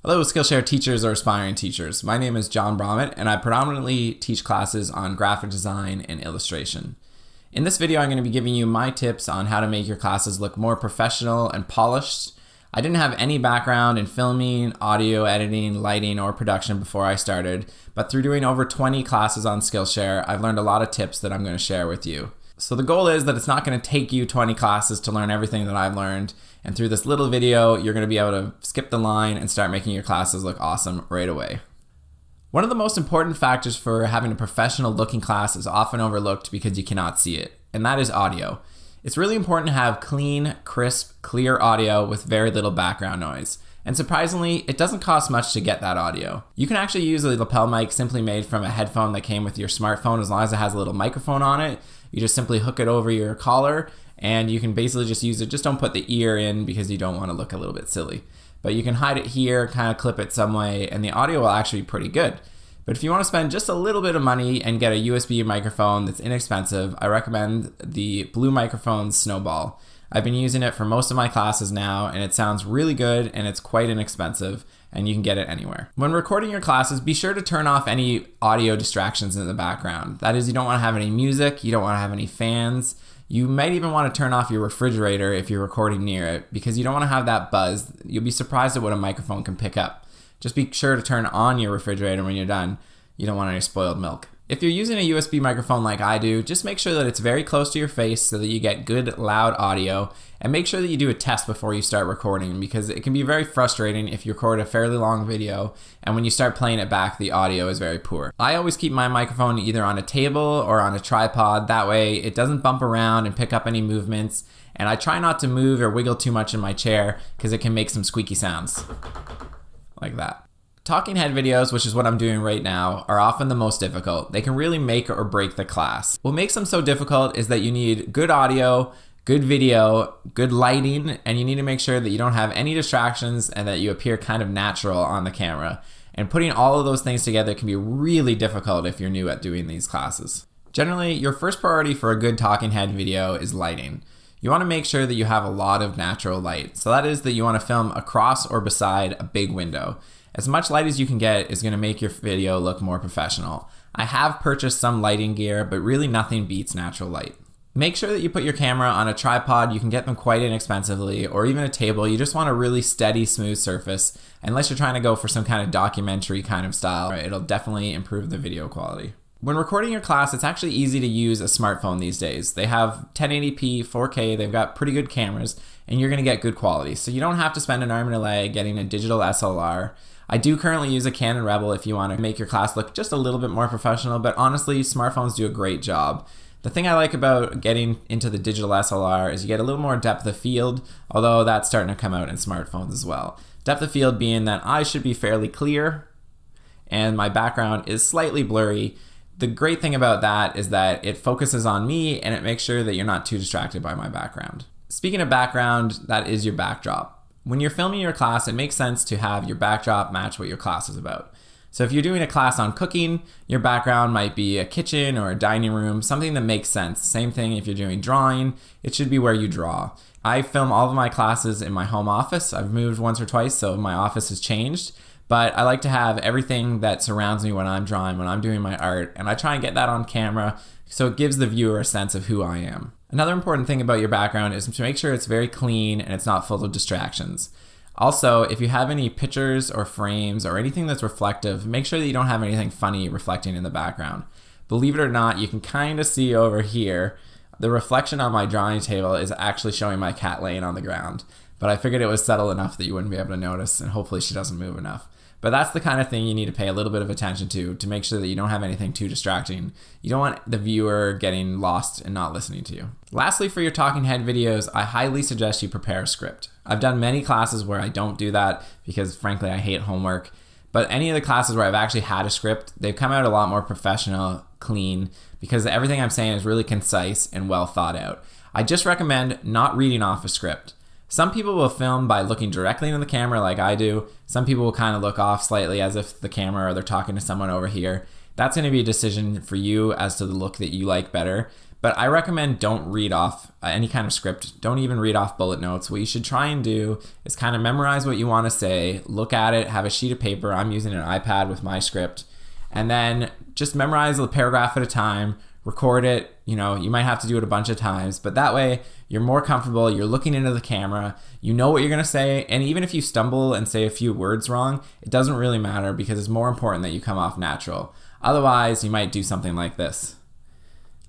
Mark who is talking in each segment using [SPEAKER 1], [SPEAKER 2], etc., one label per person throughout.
[SPEAKER 1] Hello, Skillshare teachers or aspiring teachers. My name is John Brommet, and I predominantly teach classes on graphic design and illustration. In this video, I'm going to be giving you my tips on how to make your classes look more professional and polished. I didn't have any background in filming, audio editing, lighting, or production before I started, but through doing over 20 classes on Skillshare, I've learned a lot of tips that I'm going to share with you. So the goal is that it's not going to take you 20 classes to learn everything that I've learned. And through this little video, you're going to be able to skip the line and start making your classes look awesome right away. One of the most important factors for having a professional looking class is often overlooked because you cannot see it, and that is audio. It's really important to have clean, crisp, clear audio with very little background noise. And surprisingly, it doesn't cost much to get that audio. You can actually use a lapel mic simply made from a headphone that came with your smartphone as long as it has a little microphone on it. You just simply hook it over your collar and you can basically just use it. Just don't put the ear in because you don't want to look a little bit silly. But you can hide it here, kind of clip it some way, and the audio will actually be pretty good. But if you want to spend just a little bit of money and get a USB microphone that's inexpensive, I recommend the Blue Microphone Snowball. I've been using it for most of my classes now, and it sounds really good and it's quite inexpensive, and you can get it anywhere. When recording your classes, be sure to turn off any audio distractions in the background. That is, you don't want to have any music, you don't want to have any fans. You might even want to turn off your refrigerator if you're recording near it because you don't want to have that buzz. You'll be surprised at what a microphone can pick up. Just be sure to turn on your refrigerator when you're done. You don't want any spoiled milk. If you're using a USB microphone like I do, just make sure that it's very close to your face so that you get good loud audio, and make sure that you do a test before you start recording because it can be very frustrating if you record a fairly long video and when you start playing it back, the audio is very poor. I always keep my microphone either on a table or on a tripod. That way it doesn't bump around and pick up any movements, and I try not to move or wiggle too much in my chair because it can make some squeaky sounds like that. Talking head videos, which is what I'm doing right now, are often the most difficult. They can really make or break the class. What makes them so difficult is that you need good audio, good video, good lighting, and you need to make sure that you don't have any distractions and that you appear kind of natural on the camera. And putting all of those things together can be really difficult if you're new at doing these classes. Generally, your first priority for a good talking head video is lighting. You want to make sure that you have a lot of natural light. So that is that you want to film across or beside a big window. As much light as you can get is going to make your video look more professional. I have purchased some lighting gear, but really nothing beats natural light. Make sure that you put your camera on a tripod. You can get them quite inexpensively, or even a table. You just want a really steady, smooth surface. Unless you're trying to go for some kind of documentary kind of style, it'll definitely improve the video quality. When recording your class, it's actually easy to use a smartphone these days. They have 1080p, 4K, they've got pretty good cameras, and you're going to get good quality. So you don't have to spend an arm and a leg getting a digital SLR. I do currently use a Canon Rebel if you want to make your class look just a little bit more professional, but honestly, smartphones do a great job. The thing I like about getting into the digital SLR is you get a little more depth of field, although that's starting to come out in smartphones as well. Depth of field being that I should be fairly clear and my background is slightly blurry. The great thing about that is that it focuses on me and it makes sure that you're not too distracted by my background. Speaking of background, that is your backdrop. When you're filming your class, it makes sense to have your backdrop match what your class is about. So if you're doing a class on cooking, your background might be a kitchen or a dining room, something that makes sense. Same thing if you're doing drawing, it should be where you draw. I film all of my classes in my home office. I've moved once or twice, so my office has changed. But I like to have everything that surrounds me when I'm drawing, when I'm doing my art, and I try and get that on camera so it gives the viewer a sense of who I am. Another important thing about your background is to make sure it's very clean and it's not full of distractions. Also, if you have any pictures or frames or anything that's reflective, make sure that you don't have anything funny reflecting in the background. Believe it or not, you can kind of see over here, the reflection on my drawing table is actually showing my cat laying on the ground. But I figured it was subtle enough that you wouldn't be able to notice, and hopefully she doesn't move enough. But that's the kind of thing you need to pay a little bit of attention to make sure that you don't have anything too distracting. You don't want the viewer getting lost and not listening to you. Lastly, for your talking head videos, I highly suggest you prepare a script. I've done many classes where I don't do that because frankly I hate homework. But any of the classes where I've actually had a script, they've come out a lot more professional, clean, because everything I'm saying is really concise and well thought out. I just recommend not reading off a script. Some people will film by looking directly into the camera like I do. Some people will kind of look off slightly as if the camera or they're talking to someone over here. That's going to be a decision for you as to the look that you like better. But I recommend don't read off any kind of script. Don't even read off bullet notes. What you should try and do is kind of memorize what you want to say, look at it, have a sheet of paper. I'm using an iPad with my script, and then just memorize a paragraph at a time, record it. You might have to do it a bunch of times, but that way you're more comfortable, you're looking into the camera, you know what you're gonna say, and even if you stumble and say a few words wrong, it doesn't really matter because it's more important that you come off natural. Otherwise, you might do something like this.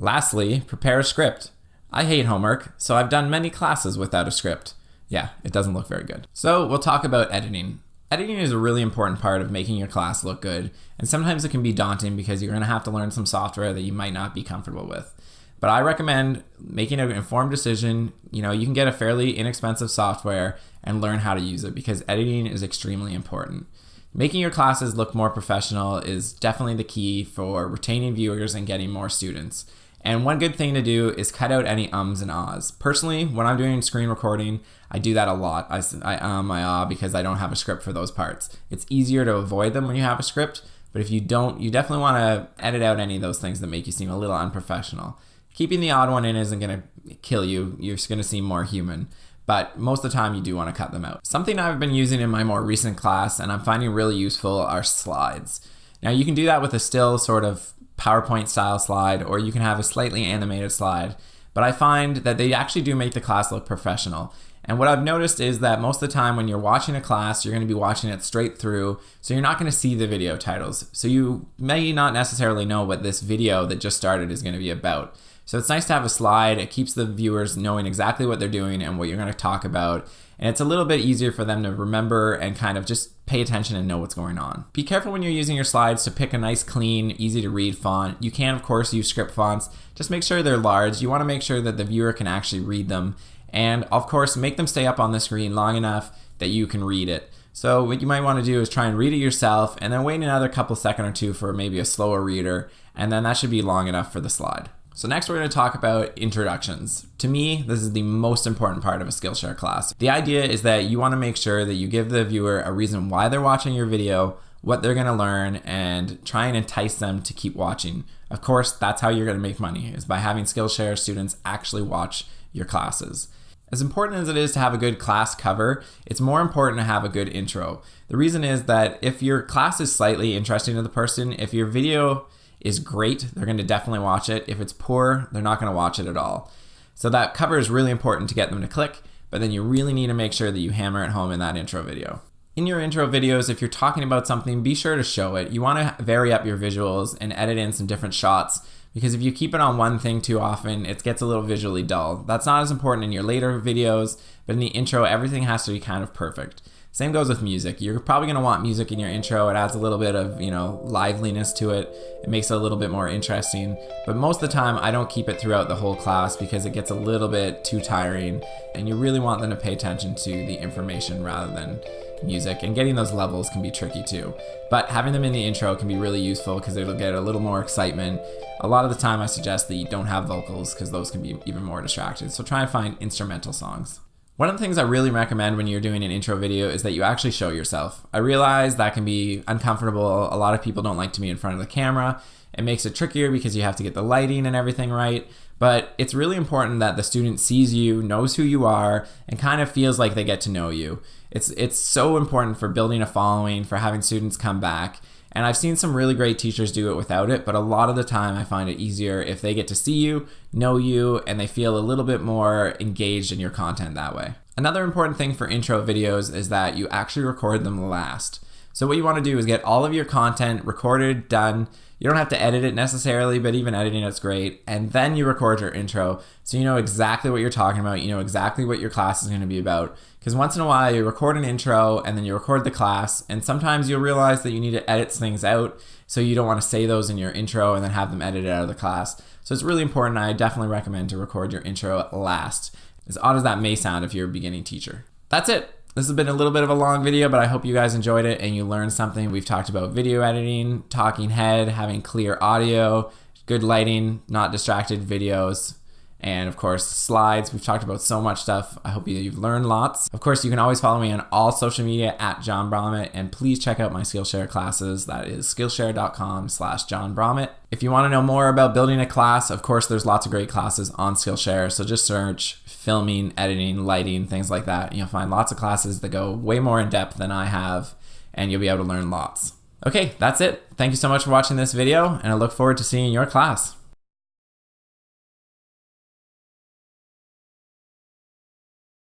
[SPEAKER 1] Lastly, prepare a script. I hate homework, so I've done many classes without a script. Yeah, it doesn't look very good. So we'll talk about editing. Editing is a really important part of making your class look good, and sometimes it can be daunting because you're gonna have to learn some software that you might not be comfortable with. But I recommend making an informed decision. You can get a fairly inexpensive software and learn how to use it because editing is extremely important. Making your classes look more professional is definitely the key for retaining viewers and getting more students. And one good thing to do is cut out any ums and ahs. Personally, when I'm doing screen recording, I do that a lot. I I ah because I don't have a script for those parts. It's easier to avoid them when you have a script, but if you don't, you definitely want to edit out any of those things that make you seem a little unprofessional. Keeping the odd one in isn't going to kill you. You're just going to seem more human. But most of the time you do want to cut them out. Something I've been using in my more recent class and I'm finding really useful are slides. Now you can do that with a still sort of PowerPoint style slide, or you can have a slightly animated slide. But I find that they actually do make the class look professional. And what I've noticed is that most of the time when you're watching a class, you're going to be watching it straight through, so you're not going to see the video titles. So you may not necessarily know what this video that just started is going to be about. So it's nice to have a slide. It keeps the viewers knowing exactly what they're doing and what you're going to talk about. And it's a little bit easier for them to remember and kind of just pay attention and know what's going on. Be careful when you're using your slides to pick a nice, clean, easy to read font. You can, of course, use script fonts. Just make sure they're large. You want to make sure that the viewer can actually read them. And of course, make them stay up on the screen long enough that you can read it. So what you might want to do is try and read it yourself and then wait another couple second or two for maybe a slower reader. And then that should be long enough for the slide. So next we're going to talk about introductions. To me, this is the most important part of a Skillshare class. The idea is that you want to make sure that you give the viewer a reason why they're watching your video, what they're going to learn, and try and entice them to keep watching. Of course, that's how you're going to make money, is by having Skillshare students actually watch your classes. As important as it is to have a good class cover, it's more important to have a good intro. The reason is that if your class is slightly interesting to the person, if your video is great, they're going to definitely watch it. If it's poor, they're not going to watch it at all. So that cover is really important to get them to click, but then you really need to make sure that you hammer it home in that intro video. In your intro videos, if you're talking about something, be sure to show it. You want to vary up your visuals and edit in some different shots, because if you keep it on one thing too often, it gets a little visually dull. That's not as important in your later videos, but in the intro, everything has to be kind of perfect. Same goes with music. You're probably going to want music in your intro. It adds a little bit of, liveliness to it. It makes it a little bit more interesting. But most of the time, I don't keep it throughout the whole class because it gets a little bit too tiring. And you really want them to pay attention to the information rather than music. And getting those levels can be tricky too. But having them in the intro can be really useful because it'll get a little more excitement. A lot of the time, I suggest that you don't have vocals because those can be even more distracting. So try and find instrumental songs. One of the things I really recommend when you're doing an intro video is that you actually show yourself. I realize that can be uncomfortable. A lot of people don't like to be in front of the camera. It makes it trickier because you have to get the lighting and everything right. But it's really important that the student sees you, knows who you are, and kind of feels like they get to know you. It's so important for building a following, for having students come back. And I've seen some really great teachers do it without it, but a lot of the time I find it easier if they get to see you, know you, and they feel a little bit more engaged in your content that way. Another important thing for intro videos is that you actually record them last. So what you want to do is get all of your content recorded, done. You don't have to edit it necessarily, but even editing it's great. And then you record your intro so you know exactly what you're talking about, you know exactly what your class is going to be about. Because once in a while you record an intro and then you record the class, and sometimes you'll realize that you need to edit things out, so you don't want to say those in your intro and then have them edited out of the class. So it's really important. I definitely recommend to record your intro last, as odd as that may sound if you're a beginning teacher. That's it. This has been a little bit of a long video, but I hope you guys enjoyed it and you learned something. We've talked about video editing, talking head, having clear audio, good lighting, not distracted videos, and of course slides. We've talked about so much stuff. I hope you've learned lots. Of course, you can always follow me on all social media at John Brommet, and please check out my Skillshare classes. That is skillshare.com/John Brommet. If you want to know more about building a class, of course there's lots of great classes on Skillshare, so just search filming, editing, lighting, things like that, and you'll find lots of classes that go way more in depth than I have, and you'll be able to learn lots. Okay, that's it. Thank you so much for watching this video, and I look forward to seeing your class.